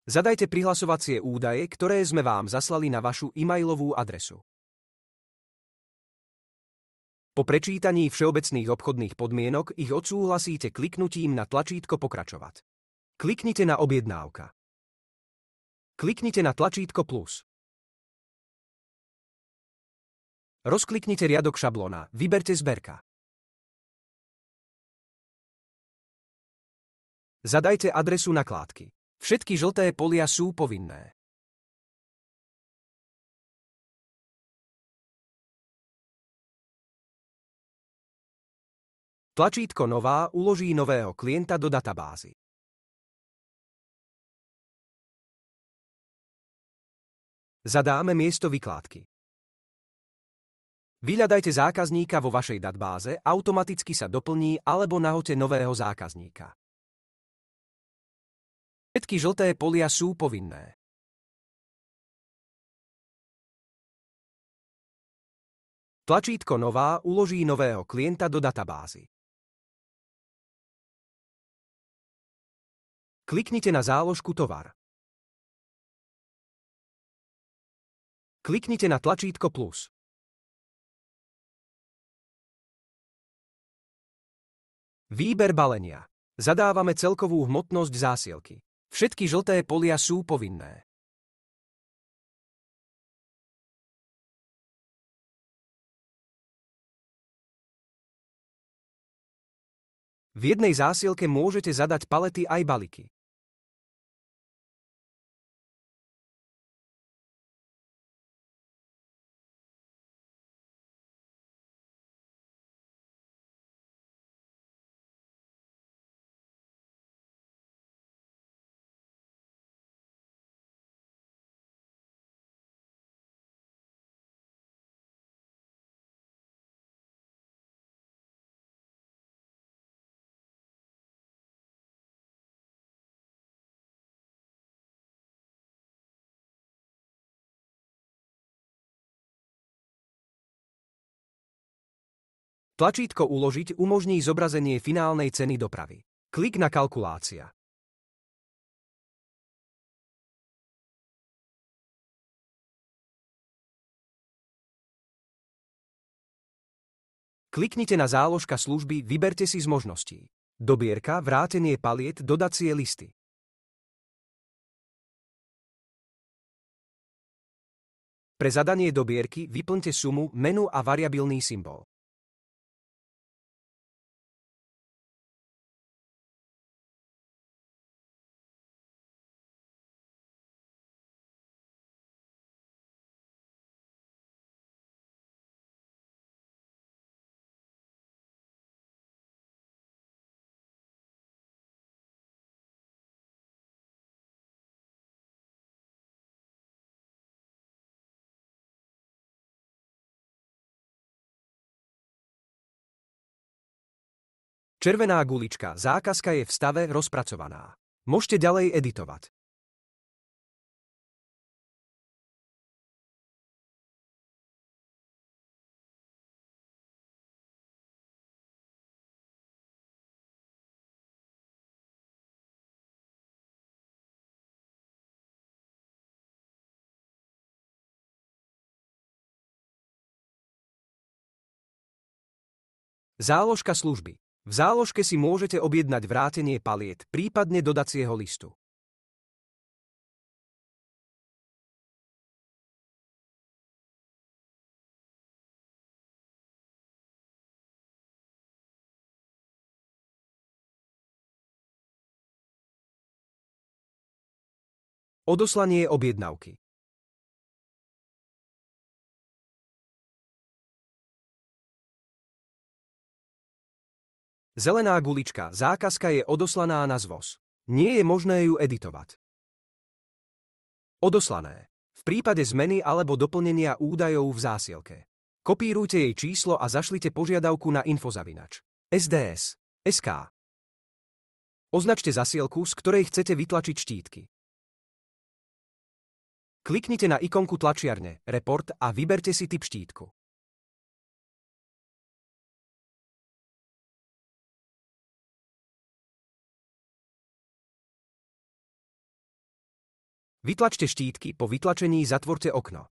Zadajte prihlasovacie údaje, ktoré sme vám zaslali na vašu e-mailovú adresu. Po prečítaní všeobecných obchodných podmienok ich odsúhlasíte kliknutím na tlačítko Pokračovať. Kliknite na Objednávka. Kliknite na tlačítko Plus. Rozkliknite riadok Šablóna, vyberte Zberka. Zadajte adresu nakládky. Všetky žlté polia sú povinné. Tlačítko Nová uloží nového klienta do databázy. Zadáme miesto vykládky. Vyhľadajte zákazníka vo vašej databáze, automaticky sa doplní alebo nahoďte nového zákazníka. Všetky žlté polia sú povinné. Tlačítko Nová uloží nového klienta do databázy. Kliknite na záložku Tovar. Kliknite na tlačítko Plus. Výber balenia. Zadávame celkovú hmotnosť zásielky. Všetky žlté polia sú povinné. V jednej zásielke môžete zadať palety aj balíky. Tlačítko Uložiť umožní zobrazenie finálnej ceny dopravy. Klik na Kalkulácia. Kliknite na záložka služby, vyberte si z možností. Dobierka, vrátenie paliet, dodacie listy. Pre zadanie dobierky vyplňte sumu, menu a variabilný symbol. Červená gulička. Zákazka je v stave rozpracovaná. Môžete ďalej editovať. Záložka služby. V záložke si môžete objednať vrátenie paliet, prípadne dodacieho listu. Odoslanie objednávky. Zelená gulička. Zákazka je odoslaná na zvoz. Nie je možné ju editovať. Odoslané. V prípade zmeny alebo doplnenia údajov v zásielke. Kopírujte jej číslo a zašlite požiadavku na info@sds.sk. Označte zasielku, z ktorej chcete vytlačiť štítky. Kliknite na ikonku tlačiarne, report a vyberte si typ štítku. Vytlačte štítky, po vytlačení zatvorte okno.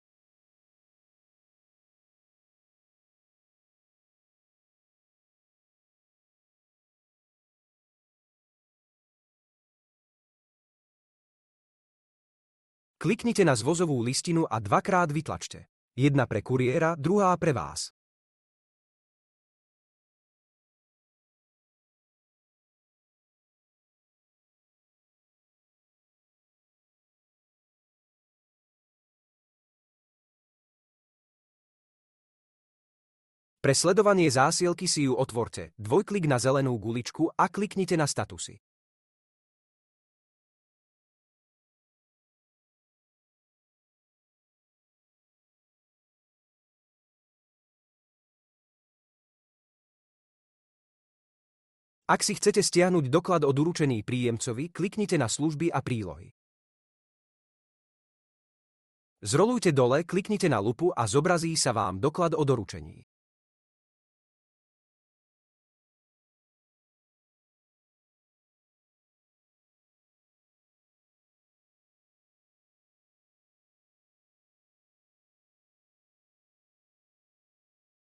Kliknite na zvozovú listinu a dvakrát vytlačte. Jedna pre kuriéra, druhá pre vás. Pre sledovanie zásielky si ju otvorte, dvojklik na zelenú guličku a kliknite na statusy. Ak si chcete stiahnuť doklad o doručení príjemcovi, kliknite na služby a prílohy. Zrolujte dole, kliknite na lupu a zobrazí sa vám doklad o doručení.